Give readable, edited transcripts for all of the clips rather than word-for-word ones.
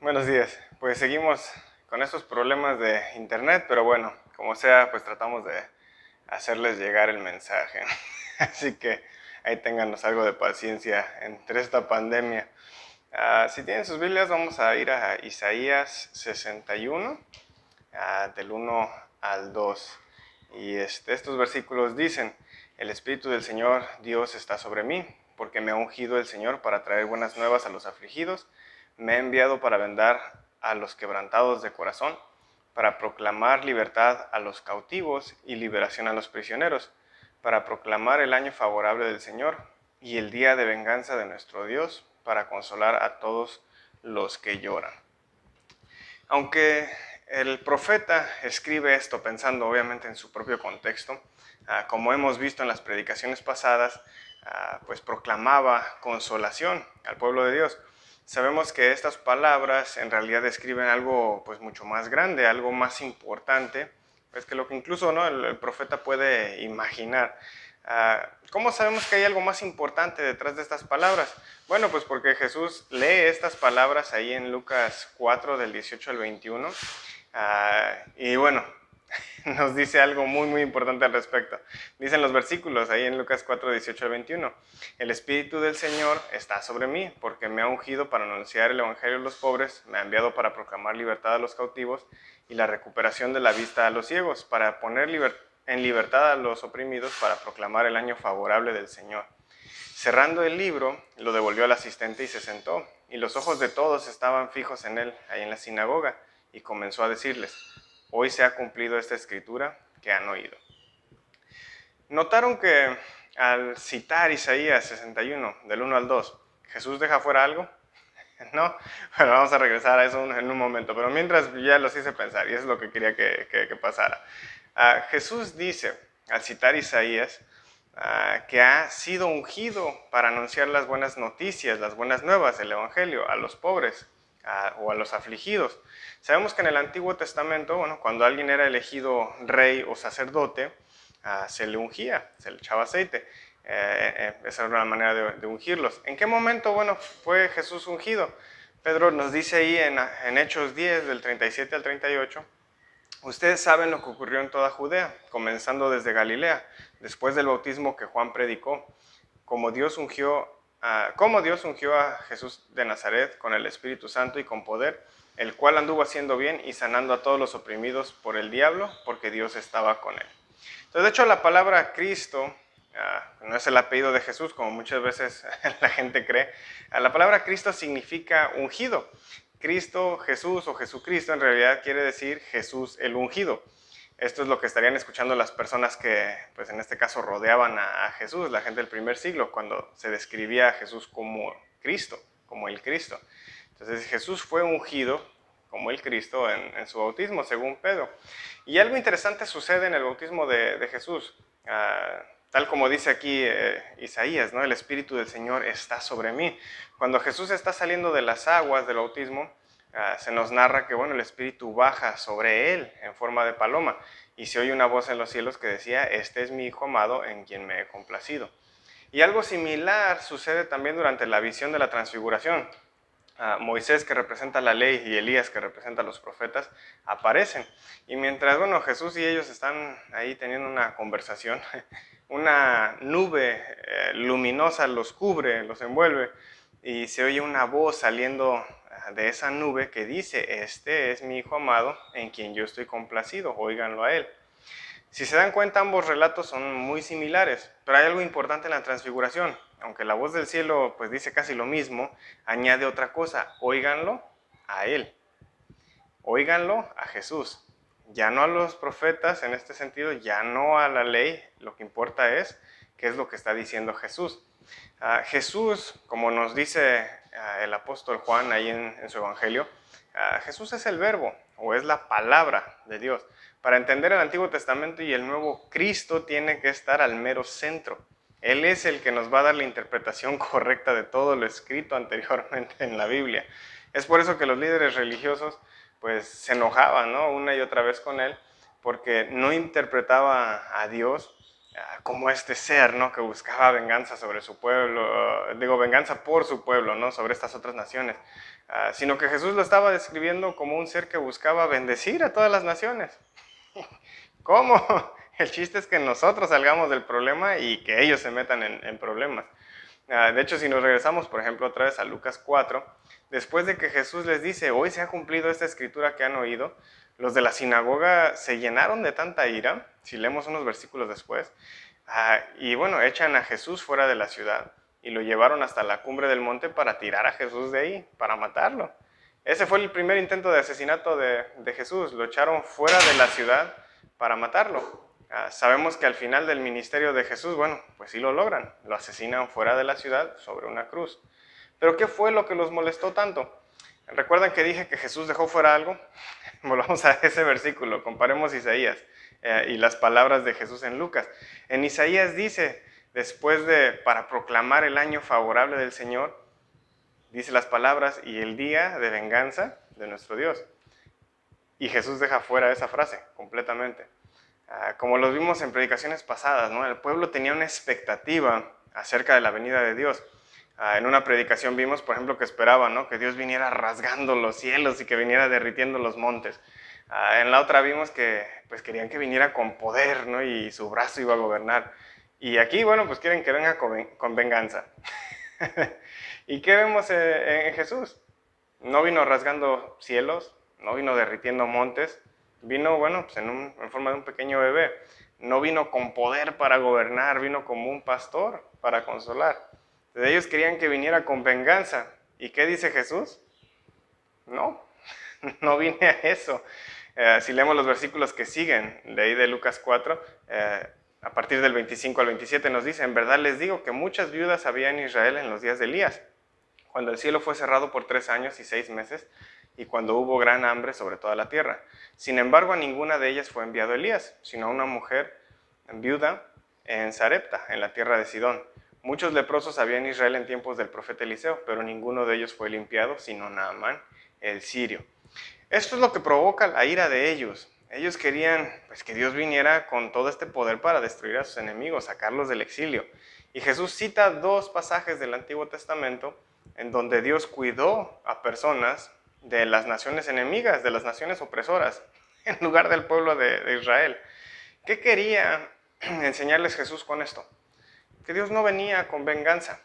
Buenos días. Pues seguimos con estos problemas de internet, pero bueno, como sea, pues tratamos de hacerles llegar el mensaje. Así que ahí ténganos algo de paciencia entre esta pandemia. Si tienen sus Biblias, vamos a ir a Isaías 61, del 1 al 2. Y estos versículos dicen: el Espíritu del Señor Dios está sobre mí, porque me ha ungido el Señor para traer buenas nuevas a los afligidos. Me ha enviado para vendar a los quebrantados de corazón, para proclamar libertad a los cautivos y liberación a los prisioneros, para proclamar el año favorable del Señor y el día de venganza de nuestro Dios, para consolar a todos los que lloran. Aunque el profeta escribe esto pensando obviamente en su propio contexto, como hemos visto en las predicaciones pasadas, pues proclamaba consolación al pueblo de Dios. Sabemos que estas palabras en realidad describen algo pues mucho más grande, algo más importante, pues que lo que incluso, ¿no?, el profeta puede imaginar. ¿Cómo sabemos que hay algo más importante detrás de estas palabras? Bueno, pues porque Jesús lee estas palabras ahí en Lucas 4, del 18 al 21, y bueno, nos dice algo muy importante al respecto. Dicen los versículos ahí en Lucas 4, 18 al 21. El Espíritu del Señor está sobre mí, porque me ha ungido para anunciar el Evangelio a los pobres, me ha enviado para proclamar libertad a los cautivos y la recuperación de la vista a los ciegos, para poner en libertad a los oprimidos, para proclamar el año favorable del Señor. Cerrando el libro, lo devolvió al asistente y se sentó, y los ojos de todos estaban fijos en él, ahí en la sinagoga, y comenzó a decirles: hoy se ha cumplido esta escritura que han oído. ¿Notaron que al citar Isaías 61, del 1 al 2, Jesús deja fuera algo? ¿No? Bueno, vamos a regresar a eso en un momento, pero mientras ya los hice pensar, y eso es lo que quería que pasara. Jesús dice, al citar Isaías, que ha sido ungido para anunciar las buenas noticias, las buenas nuevas, el Evangelio, a los pobres o a los afligidos. Sabemos que en el Antiguo Testamento, bueno, cuando alguien era elegido rey o sacerdote, se le ungía, se le echaba aceite. Esa era una manera de ungirlos. ¿En qué momento, bueno, fue Jesús ungido? Pedro nos dice ahí en Hechos 10, del 37 al 38, ustedes saben lo que ocurrió en toda Judea, comenzando desde Galilea, después del bautismo que Juan predicó, cómo Dios ungió a Jesús de Nazaret con el Espíritu Santo y con poder, el cual anduvo haciendo bien y sanando a todos los oprimidos por el diablo, porque Dios estaba con él. Entonces, de hecho, la palabra Cristo no es el apellido de Jesús, como muchas veces la gente cree. La palabra Cristo significa ungido. Cristo, Jesús o Jesucristo en realidad quiere decir Jesús el ungido. Esto es lo que estarían escuchando las personas que, pues en este caso, rodeaban a Jesús, la gente del primer siglo, cuando se describía a Jesús como Cristo, como el Cristo. Entonces Jesús fue ungido como el Cristo en su bautismo, según Pedro. Y algo interesante sucede en el bautismo de Jesús. Tal como dice aquí Isaías, ¿no? El Espíritu del Señor está sobre mí. Cuando Jesús está saliendo de las aguas del bautismo, se nos narra que, bueno, el Espíritu baja sobre él en forma de paloma y se oye una voz en los cielos que decía: este es mi Hijo amado en quien me he complacido. Y algo similar sucede también durante la visión de la transfiguración. Moisés, que representa la ley, y Elías, que representa a los profetas, aparecen. Y mientras, bueno, Jesús y ellos están ahí teniendo una conversación, una nube luminosa los cubre, los envuelve, y se oye una voz saliendo de esa nube que dice: este es mi Hijo amado en quien yo estoy complacido, óiganlo a él. Si se dan cuenta, ambos relatos son muy similares, pero hay algo importante en la transfiguración. Aunque la voz del cielo pues dice casi lo mismo, añade otra cosa: óiganlo a él, óiganlo a Jesús. Ya no a los profetas en este sentido, ya no a la ley, lo que importa es qué es lo que está diciendo Jesús. Jesús, como nos dice el apóstol Juan ahí en su evangelio, Jesús es el verbo o es la palabra de Dios. Para entender el Antiguo Testamento y el Nuevo, Cristo tiene que estar al mero centro. Él es el que nos va a dar la interpretación correcta de todo lo escrito anteriormente en la Biblia. Es por eso que los líderes religiosos pues se enojaban, ¿no?, una y otra vez con él, porque no interpretaba a Dios como este ser, ¿no? Que buscaba venganza sobre su pueblo, venganza por su pueblo, ¿no? Sobre estas otras naciones, sino que Jesús lo estaba describiendo como un ser que buscaba bendecir a todas las naciones. ¿Cómo? El chiste es que nosotros salgamos del problema y que ellos se metan en problemas. De hecho, si nos regresamos, por ejemplo, otra vez a Lucas 4, después de que Jesús les dice, hoy se ha cumplido esta escritura que han oído, los de la sinagoga se llenaron de tanta ira, si leemos unos versículos después, y bueno, echan a Jesús fuera de la ciudad y lo llevaron hasta la cumbre del monte para tirar a Jesús de ahí, para matarlo. Ese fue el primer intento de asesinato de Jesús, lo echaron fuera de la ciudad para matarlo. Sabemos que al final del ministerio de Jesús, bueno, pues sí lo logran, lo asesinan fuera de la ciudad sobre una cruz. Pero ¿qué fue lo que los molestó tanto? ¿Recuerdan que dije que Jesús dejó fuera algo? Volvamos a ese versículo, comparemos Isaías y las palabras de Jesús en Lucas. En Isaías dice, para proclamar el año favorable del Señor, dice las palabras, y el día de venganza de nuestro Dios. Y Jesús deja fuera esa frase completamente. Como lo vimos en predicaciones pasadas, ¿no? El pueblo tenía una expectativa acerca de la venida de Dios. En una predicación vimos, por ejemplo, que esperaban, ¿no? Que Dios viniera rasgando los cielos y que viniera derritiendo los montes. En la otra vimos que pues, querían que viniera con poder, ¿no? Y su brazo iba a gobernar. Y aquí, bueno, pues quieren que venga con venganza. ¿Y qué vemos en Jesús? No vino rasgando cielos, no vino derritiendo montes, vino, bueno, pues en forma de un pequeño bebé. No vino con poder para gobernar, vino como un pastor para consolar. Entonces, ellos querían que viniera con venganza. ¿Y qué dice Jesús? No, no vine a eso. Si leemos los versículos que siguen de ahí de Lucas 4, a partir del 25 al 27 nos dice, en verdad les digo que muchas viudas había en Israel en los días de Elías, cuando el cielo fue cerrado por 3 años y 6 meses, y cuando hubo gran hambre sobre toda la tierra. Sin embargo, a ninguna de ellas fue enviado Elías, sino a una mujer viuda en Sarepta, en la tierra de Sidón. Muchos leprosos había en Israel en tiempos del profeta Eliseo, pero ninguno de ellos fue limpiado, sino Naamán, el sirio. Esto es lo que provoca la ira de ellos. Ellos querían pues, que Dios viniera con todo este poder para destruir a sus enemigos, sacarlos del exilio. Y Jesús cita 2 pasajes del Antiguo Testamento en donde Dios cuidó a personas de las naciones enemigas, de las naciones opresoras, en lugar del pueblo de Israel. ¿Qué quería enseñarles Jesús con esto? Que Dios no venía con venganza.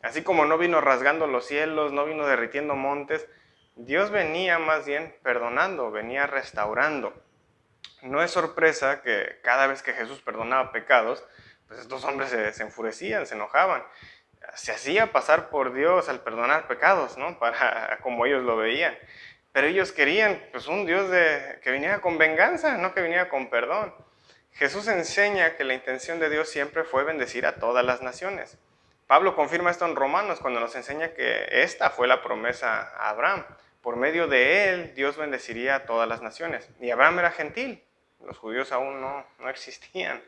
Así como no vino rasgando los cielos, no vino derritiendo montes, Dios venía más bien perdonando, venía restaurando. No es sorpresa que cada vez que Jesús perdonaba pecados, pues estos hombres se enfurecían, se enojaban. Se hacía pasar por Dios al perdonar pecados, ¿no? Para como ellos lo veían. Pero ellos querían pues, un Dios que viniera con venganza, no que viniera con perdón. Jesús enseña que la intención de Dios siempre fue bendecir a todas las naciones. Pablo confirma esto en Romanos cuando nos enseña que esta fue la promesa a Abraham. Por medio de él, Dios bendeciría a todas las naciones. Y Abraham era gentil, los judíos aún no existían.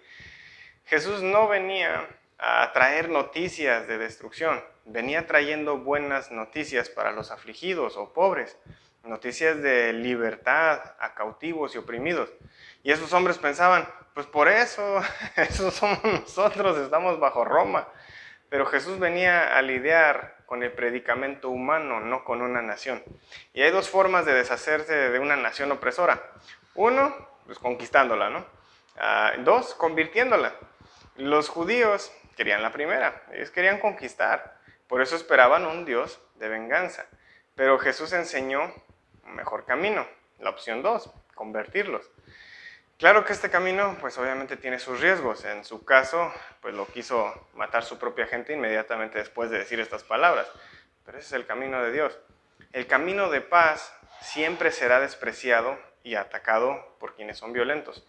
Jesús no venía a traer noticias de destrucción, venía trayendo buenas noticias para los afligidos o pobres, noticias de libertad a cautivos y oprimidos. Y esos hombres pensaban, pues por eso, esos somos nosotros, estamos bajo Roma. Pero Jesús venía a lidiar con el predicamento humano, no con una nación. Y hay 2 formas de deshacerse de una nación opresora. 1, pues conquistándola, ¿no? 2, convirtiéndola. Los judíos querían la primera, ellos querían conquistar. Por eso esperaban un Dios de venganza. Pero Jesús enseñó un mejor camino, la opción 2, convertirlos. Claro que este camino, pues obviamente tiene sus riesgos. En su caso, pues lo quiso matar su propia gente inmediatamente después de decir estas palabras. Pero ese es el camino de Dios. El camino de paz siempre será despreciado y atacado por quienes son violentos.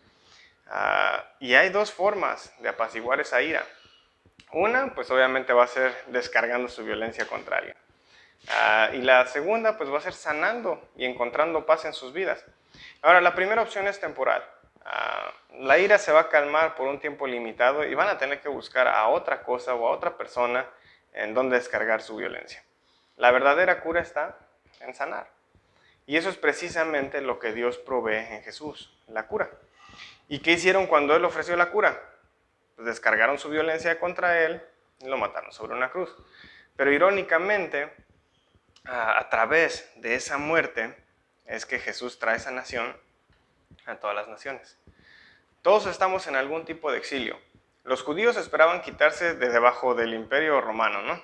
Y hay 2 formas de apaciguar esa ira. Una, pues obviamente va a ser descargando su violencia contra alguien. Y la segunda, pues va a ser sanando y encontrando paz en sus vidas. Ahora, la primera opción es temporal. La ira se va a calmar por un tiempo limitado y van a tener que buscar a otra cosa o a otra persona en donde descargar su violencia. La verdadera cura está en sanar. Y eso es precisamente lo que Dios provee en Jesús, la cura. ¿Y qué hicieron cuando Él ofreció la cura? pues, descargaron su violencia contra él y lo mataron sobre una cruz. Pero irónicamente, a través de esa muerte es que Jesús trae sanación a todas las naciones. Todos estamos en algún tipo de exilio. Los judíos esperaban quitarse de debajo del imperio romano, ¿no?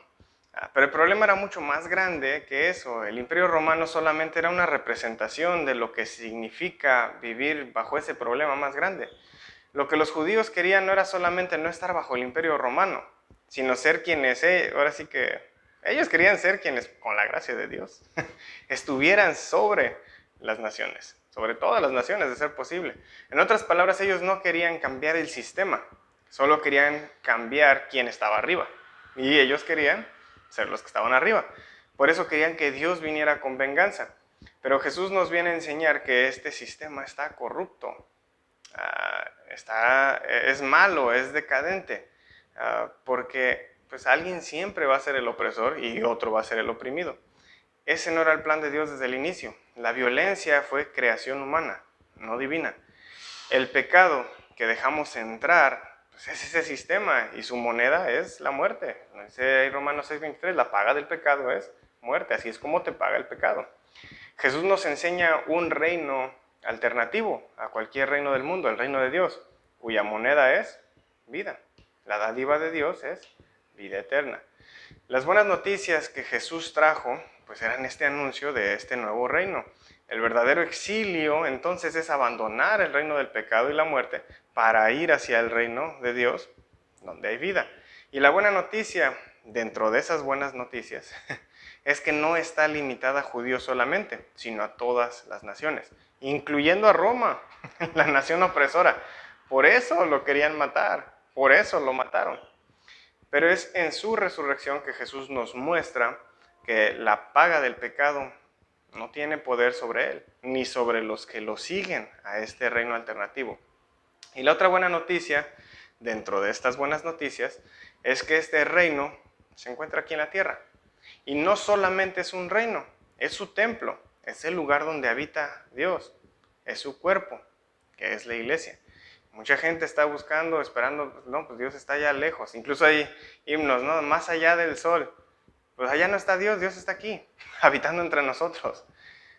Pero el problema era mucho más grande que eso. El imperio romano solamente era una representación de lo que significa vivir bajo ese problema más grande. Lo que los judíos querían no era solamente no estar bajo el imperio romano, sino ser quienes, ahora sí que, ellos querían ser quienes, con la gracia de Dios, estuvieran sobre las naciones, sobre todas las naciones, de ser posible. En otras palabras, ellos no querían cambiar el sistema, solo querían cambiar quién estaba arriba. Y ellos querían ser los que estaban arriba. Por eso querían que Dios viniera con venganza. Pero Jesús nos viene a enseñar que este sistema está corrupto, es malo, es decadente, porque pues alguien siempre va a ser el opresor y otro va a ser el oprimido. Ese no era el plan de Dios desde el inicio. La violencia fue creación humana, no divina. El pecado que dejamos entrar, pues es ese sistema y su moneda es la muerte. Dice Romanos 6:23, la paga del pecado es muerte, así es como te paga el pecado. Jesús nos enseña un reino alternativo a cualquier reino del mundo, el reino de Dios, cuya moneda es vida. La dádiva de Dios es vida eterna. Las buenas noticias que Jesús trajo, pues eran este anuncio de este nuevo reino. El verdadero exilio, entonces, es abandonar el reino del pecado y la muerte para ir hacia el reino de Dios, donde hay vida. Y la buena noticia, dentro de esas buenas noticias, es que no está limitada a judíos solamente, sino a todas las naciones, incluyendo a Roma, la nación opresora. Por eso lo querían matar, por eso lo mataron. Pero es en su resurrección que Jesús nos muestra que la paga del pecado no tiene poder sobre él, ni sobre los que lo siguen a este reino alternativo. Y la otra buena noticia, dentro de estas buenas noticias, es que este reino se encuentra aquí en la tierra. Y no solamente es un reino, es su templo, es el lugar donde habita Dios, es su cuerpo, que es la iglesia. Mucha gente está buscando, esperando, no, pues Dios está allá lejos. Incluso hay himnos, ¿no? Más allá del sol. Pues allá no está Dios, Dios está aquí, habitando entre nosotros.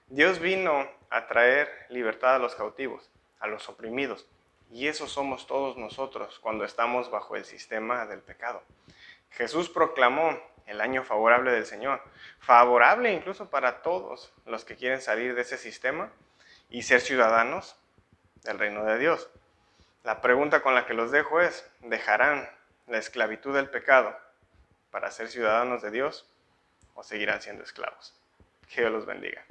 Dios vino a traer libertad a los cautivos, a los oprimidos. Y eso somos todos nosotros cuando estamos bajo el sistema del pecado. Jesús proclamó el año favorable del Señor, favorable incluso para todos los que quieren salir de ese sistema y ser ciudadanos del reino de Dios. La pregunta con la que los dejo es, ¿dejarán la esclavitud del pecado para ser ciudadanos de Dios o seguirán siendo esclavos? Que Dios los bendiga.